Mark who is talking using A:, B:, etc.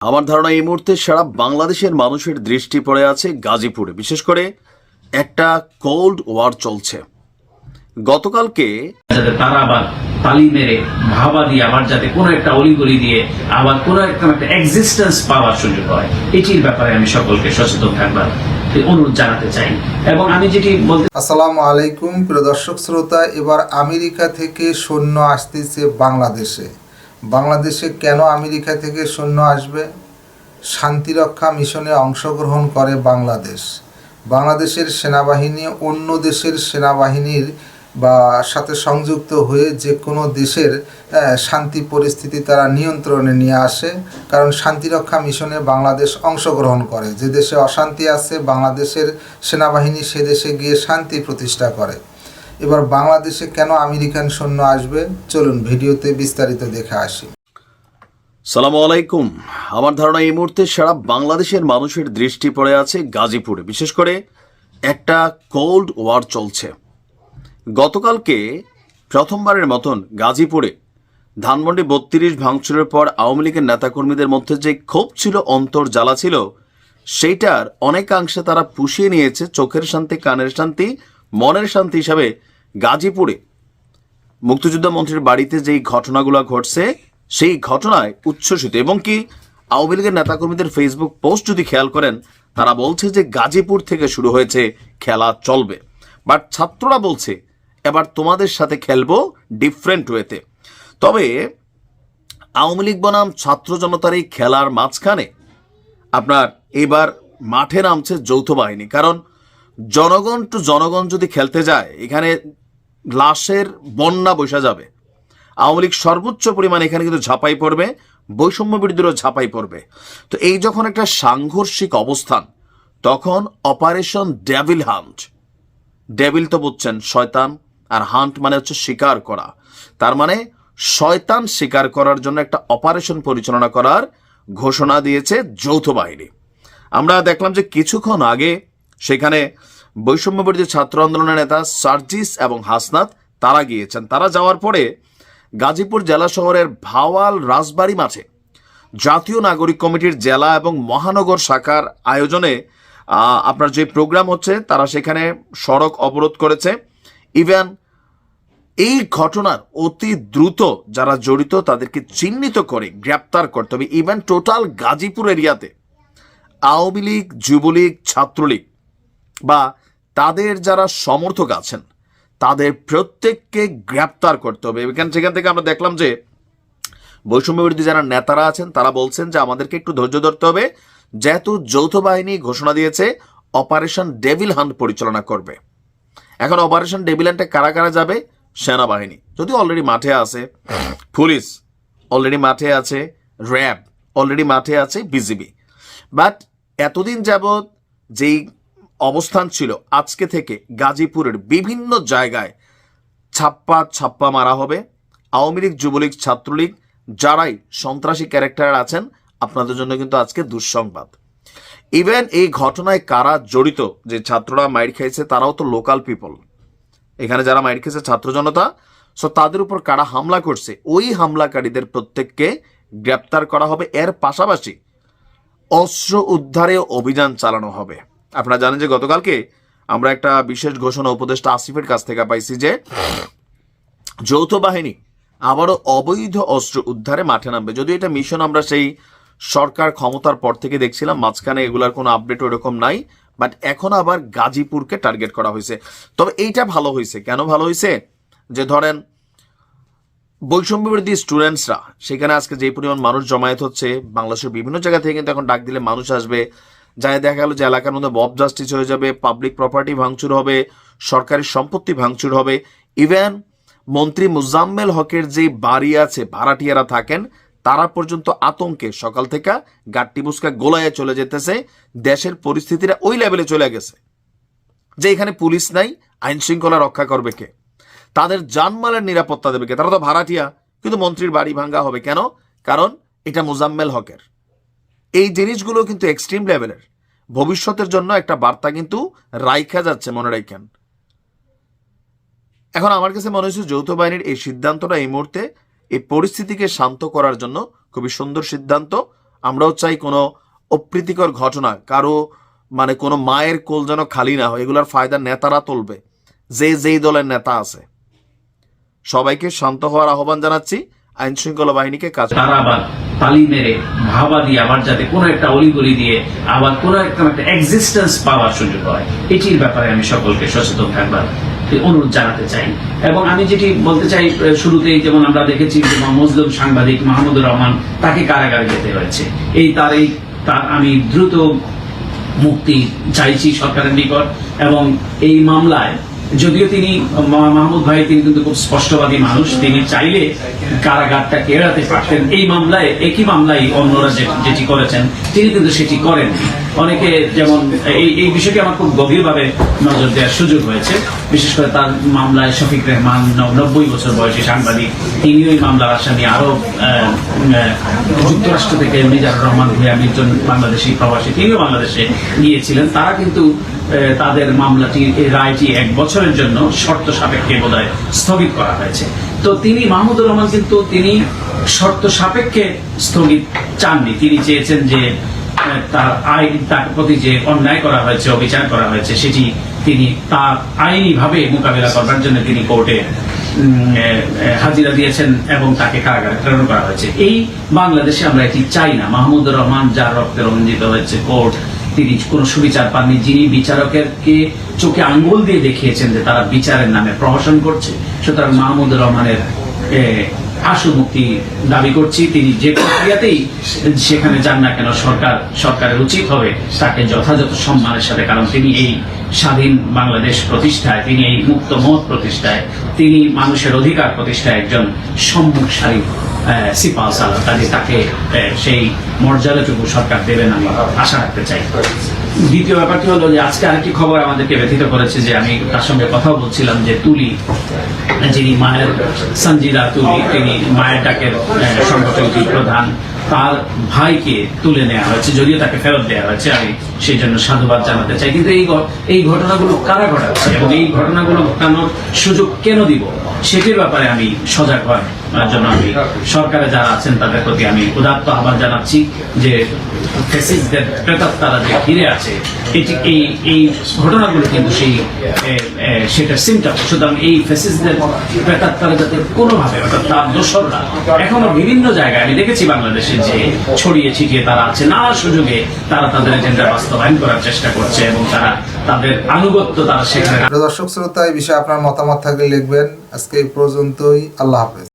A: আমার ধারণা এই মুহূর্তে সারা বাংলাদেশের মানুষের দৃষ্টি পড়ে আছে গাজীপুরে। বিশেষ করে একটা কোল্ড ওয়ার চলছে গতকালকে।
B: যাতে তারা আবার তালি মেরে ভাবা দিয়ে আবার যাতে কোনো একটা অলিগলি দিয়ে আবার কোনো একটা এক্সিস্টেন্স পাওয়ার সুযোগ হয়, এটির ব্যাপারে আমি সকলকে সচেতন থাকবার অনুরোধ জানাতে চাই। এবং আমি যেটি বলতে
C: আসসালামু আলাইকুম প্রিয় দর্শক শ্রোতা, এবার আমেরিকা থেকে সৈন্য আসতেছে বাংলাদেশে। বাংলাদেশে কেন আমেরিকা থেকে সৈন্য আসবে? শান্তিরক্ষা মিশনে অংশগ্রহণ করে বাংলাদেশ। বাংলাদেশের সেনাবাহিনী অন্য দেশের সেনাবাহিনীর সাথে সংযুক্ত হয়ে যে কোনো দেশের শান্তি পরিস্থিতি তারা নিয়ন্ত্রণে নিয়ে আসে, কারণ শান্তিরক্ষা মিশনে বাংলাদেশ অংশগ্রহণ করে। যে দেশে অশান্তি আছে বাংলাদেশের সেনাবাহিনী সে দেশে গিয়ে শান্তি প্রতিষ্ঠা করে। এবার বাংলাদেশে কেন আমেরিকান সৈন্য আসবে, চলুন ভিডিওতে বিস্তারিত দেখে আসি।
A: সালামু আলাইকুম। আমার ধারণা এই মুহূর্তে সারা বাংলাদেশের মানুষের দৃষ্টি পড়ে আছে গাজীপুরে। বিশেষ করে একটা কোল্ড ওয়ার চলছে গতকালকে প্রথমবারের মতন গাজীপুরে ধানমন্ডি 32 ভাঙচুরের পর আওয়ামী লীগের নেতাকর্মীদের মধ্যে যে ক্ষোভ ছিল, অন্তর জ্বালা ছিল, সেইটার অনেকাংশে তারা পুষিয়ে নিয়েছে চোখের শান্তি, কানের শান্তি, মনের শান্তি হিসাবে গাজীপুরে মুক্তিযুদ্ধ মন্ত্রীর বাড়িতে যেই ঘটনাগুলো ঘটছে সেই ঘটনায় উচ্ছ্বসিত। এবং কি আওয়ামী লীগের নেতাকর্মীদের ফেসবুক পোস্ট যদি খেয়াল করেন, তারা বলছে যে গাজীপুর থেকে শুরু হয়েছে, খেলা চলবে। বাট ছাত্ররা বলছে এবার তোমাদের সাথে খেলবো ডিফারেন্ট ওয়েতে। তবে আওয়ামী লীগ বনাম ছাত্র জনতার এই খেলার মাঝখানে আপনার এবার মাঠে নামছে যৌথ বাহিনী। কারণ জনগণ টু জনগণ যদি খেলতে যায়, এখানে লাশের বন্যা বসে যাবে। আওয়ামী লীগ সর্বোচ্চ পরিমাণ এখানে কিন্তু ঝাঁপাই পড়বে, বৈষম্য বিরোধীরাও ঝাঁপাই পড়বে। তো এই যখন একটা সাংঘর্ষিক অবস্থান, তখন অপারেশন ডেভিল হান্ট, ডেভিল তো বুঝছেন শয়তান, আর হান্ট মানে হচ্ছে শিকার করা। তার মানে শয়তান শিকার করার জন্য একটা অপারেশন পরিচালনা করার ঘোষণা দিয়েছে যৌথ বাহিনী। আমরা দেখলাম যে কিছুক্ষণ আগে সেখানে বৈষম্য বিরোধী ছাত্র আন্দোলনের নেতা সার্জিস এবং হাসনাত তারা গিয়েছেন। তারা যাওয়ার পরে গাজীপুর জেলা শহরের ভাওয়াল রাজবাড়ী মাঠে জাতীয় নাগরিক কমিটির জেলা এবং মহানগর শাখার আয়োজনে আপনার যে প্রোগ্রাম হচ্ছে, তারা সেখানে সড়ক অবরোধ করেছে। ইভেন এই ঘটনার অতি দ্রুত যারা জড়িত তাদেরকে চিহ্নিত করে গ্রেপ্তার করতে হবে। ইভেন টোটাল গাজীপুর এরিয়াতে আওয়ামী লীগ, যুবলীগ, ছাত্রলীগ বা তাদের যারা সমর্থক আছেন তাদের প্রত্যেককে গ্রেপ্তার করতে হবে। সেখান থেকে আমরা দেখলাম যে বৈষম্য বিরোধী যারা নেতারা আছেন তারা বলছেন যে আমাদেরকে একটু ধৈর্য ধরতে হবে, যেহেতু যৌথ বাহিনী ঘোষণা দিয়েছে অপারেশন ডেভিল হান্ট পরিচালনা করবে। এখন অপারেশন ডেভিল হান্টে কারা কারা যাবে? সেনাবাহিনী যদি অলরেডি মাঠে আছে, পুলিশ অলরেডি মাঠে আছে, র্যাব অলরেডি মাঠে আছে, বিজিবি। বাট এতদিন যাবৎ যেই অবস্থান ছিল, আজকে থেকে গাজীপুরের বিভিন্ন জায়গায় ছাপ্পা মারা হবে। আওয়ামী লীগ, যুবলীগ, ছাত্রলীগ যারাই সন্ত্রাসী ক্যারেক্টার আছেন, আপনাদের জন্য কিন্তু আজকে দুঃসংবাদ। ইভেন এই ঘটনায় কারা জড়িত, যে ছাত্ররা মাইর খেয়েছে তারাও তো লোকাল পিপল। এখানে যারা মাইর খেয়েছে ছাত্র জনতা, সো তাদের উপর কারা হামলা করছে, ওই হামলাকারীদের প্রত্যেককে গ্রেপ্তার করা হবে। এর পাশাপাশি অস্ত্র উদ্ধারে অভিযান চালানো হবে। আপনারা জানেন যে গতকালকে আমরা একটা বিশেষ ঘোষণা উপদেষ্টা আসিফের কাছ থেকে পাইছি যে যৌথ বাহিনী আবারও অবৈধ অস্ত্র উদ্ধারে মাঠে নামবে। যদিও এটা মিশন আমরা সেই সরকার ক্ষমতার পর থেকে দেখছিলাম, মাঝখানে এগুলার কোনো আপডেট ওরকম নাই। বাট এখন আবার গাজীপুরকে টার্গেট করা হয়েছে। তবে এইটা ভালো হয়েছে। কেন ভালো হয়েছে? যে ধরেন বৈষম্য বিরোধী স্টুডেন্টসরা সেখানে আজকে যে পরিমাণ মানুষ জমায়েত হচ্ছে, বাংলাদেশের বিভিন্ন জায়গা থেকে কিন্তু এখন ডাক দিলে মানুষ আসবে। যাই দেখা গেল যে এলাকার মধ্যে মব জাস্টিস হয়ে যাবে, পাবলিক প্রপার্টি ভাঙচুর হবে, সরকারি সম্পত্তি ভাঙচুর হবে। ইভেন মন্ত্রী মুজাম্মেল হকের যে বাড়ি আছে, ভাড়াটিয়ারা থাকেন, তারা পর্যন্ত আতঙ্কে সকাল থেকে গাট্টি বুসকা গোলায় চলে যেতেছে। দেশের পরিস্থিতিটা ওই লেভেলে চলে গেছে যে এখানে পুলিশ নাই, আইন শৃঙ্খলা রক্ষা করবে কে? তাদের জানমালের নিরাপত্তা দেবে কে? তারা তো ভাড়াটিয়া, কিন্তু মন্ত্রীর বাড়ি ভাঙ্গা হবে কেন? কারণ এটা মুজাম্মেল হকের। এই জিনিসগুলো কিন্তু এক্সট্রিম লেভেলের। ভবিষ্যতের জন্য একটা বার্তা কিন্তু রাইখা যাচ্ছে, মনে রাখেন। এখন আমার কাছে মনে হচ্ছে যৌথ বাহিনীর এই সিদ্ধান্তটা এই মুহূর্তে এই পরিস্থিতিকে শান্ত করার জন্য খুবই সুন্দর সিদ্ধান্ত। আমরাও চাই কোনো অপ্রীতিকর ঘটনা, কারো মানে কোনো মায়ের কোল যেন খালি না হয়। এগুলোর ফায়দা নেতারা তুলবে, যেই দলের নেতা আছে। সবাইকে শান্ত হওয়ার আহ্বান জানাচ্ছি, আইন শৃঙ্খলা বাহিনীকে কাজ।
B: তারা আবার তালি মেরে ভাবা দিয়ে আবার যাতে কোনো একটা অলিগলি দিয়ে আবার কোনো একটা এক্সিস্টেন্স পাওয়ার সুযোগ হয়, এটির ব্যাপারে আমি সকলকে সচেতন থাকবার অনুরোধ জানাতে চাই। এবং আমি যেটি বলতে চাই, শুরুতেই যেমন আমরা দেখেছি যে মজলুম সাংবাদিক মাহমুদুর রহমান, তাকে কারাগারে যেতে হয়েছে। তার আমি দ্রুত মুক্তি চাইছি সরকারের নিকট। এবং এই মামলায় যদিও তিনি মাহমুদ ভাই, তিনি কিন্তু খুব স্পষ্টবাদী মানুষ, তিনি চাইলে কারাগারটাকে এড়াতে পারতেন। এই মামলায়, একই মামলায় অন্যরা যেটি করেছেন, তিনি কিন্তু সেটি করেননি। অনেকে যেমন এই বিষয়টি আমার খুব গভীরভাবে নজর দেওয়ার সুযোগ হয়েছে। বিশেষ করে তার মামলায় শফিক রেহমান, 90 বছর বয়সী সাংবাদিক, তিনিও এই মামলার আসামি। আরো যুক্তরাষ্ট্র থেকে মিজানুর রহমান ভূঁইয়া, একজন বাংলাদেশি প্রবাসী, তিনিও বাংলাদেশে গিয়েছিলেন। তারা কিন্তু তাদের মামলাটি, রায়টি 1 বছরের জন্য শর্ত সাপেক্ষে বোধহয় স্থগিত করা হয়েছে। তো তিনি মাহমুদুর রহমান কিন্তু তিনি শর্ত সাপেক্ষে স্থগিত চাননি। তিনি চেয়েছেন যে তার প্রতি যে অন্যায় করা হয়েছে, অবিচার করা হয়েছে, সেটি তিনি তার আইনি ভাবে মোকাবিলা করবার জন্য তিনি কোর্টে হাজিরা দিয়েছেন এবং তাকে কারাগারে প্রেরণ করা হয়েছে। এই বাংলাদেশে আমরা এটি চাই না। মাহমুদুর রহমান যার রক্তে রঞ্জিত হয়েছে কোর্ট, তিনি কোনো সুবিচার পাননি। যিনি বিচারকেরকে চোখে আঙ্গুল দিয়ে দেখিয়েছেন যে তারা বিচারের নামে প্রহসন করছে, সুতরাং মাহমুদুর রহমানের আশু মুক্তি দাবি করছি। তিনি যে প্রক্রিয়াতেই সেখানে যান না কেন, সরকারের উচিত হবে তাকে যথাযথ সম্মানের সাথে, কারণ তিনি এই স্বাধীন বাংলাদেশ প্রতিষ্ঠায়, তিনি এই মুক্ত মত প্রতিষ্ঠায়, তিনি মানুষের অধিকার প্রতিষ্ঠায় একজন সম্মুখ সারি সিপাহ সালার, কাজে তাকে সেই মর্যাদাটুকু সরকার দেবেন আমি আশা রাখতে চাই। দ্বিতীয় ব্যাপারটি হলো যে আজকে আরেকটি খবর আমাদেরকে ব্যথিত করেছে, যে আমি তার সঙ্গে কথা বলছিলাম, যে তুলি, যিনি মায়ের, সঞ্জিদা তুলি, তিনি মায়ের ডাকের সংগঠনটির প্রধান, তার ভাইকে তুলে নেওয়া হয়েছে, যদিও তাকে ফেরত দেওয়া হয়েছে। আমি সেই জন্য সাধুবাদ জানাতে চাই। কিন্তু এই ঘটনাগুলো কারা ঘটাচ্ছে এবং এই ঘটনাগুলো ঘটানোর সুযোগ কেন দিব, সেটির ব্যাপারে আমি সজাগ হওয়ার জন্য আমি সরকারে যারা আছেন তাদের প্রতি আমি উদাত্ত আহ্বান জানাচ্ছি, যে ফ্যাসিস্টদের প্রেতাত্মারা যে ঘিরে আছে, এই ঘটনাগুলো কিন্তু সেটার সিমটম। সুতরাং এই ফ্যাসিস্টদের প্রেতাত্মারা যাতে কোনোভাবে, অর্থাৎ তার দোসররা এখনো বিভিন্ন জায়গায় আমি দেখেছি বাংলাদেশে যে ছড়িয়ে ছিটিয়ে তারা আছে, নানা সুযোগে তারা তাদের এজেন্ডা বাস্তবায়ন করার চেষ্টা করছে এবং তারা তাদের আনুগত্য তারা সেখানে।
C: দর্শক শ্রোতা, এই বিষয়ে আপনার মতামত থাকলে লিখবেন। আজকে এই পর্যন্তই। আল্লাহ হাফেজ।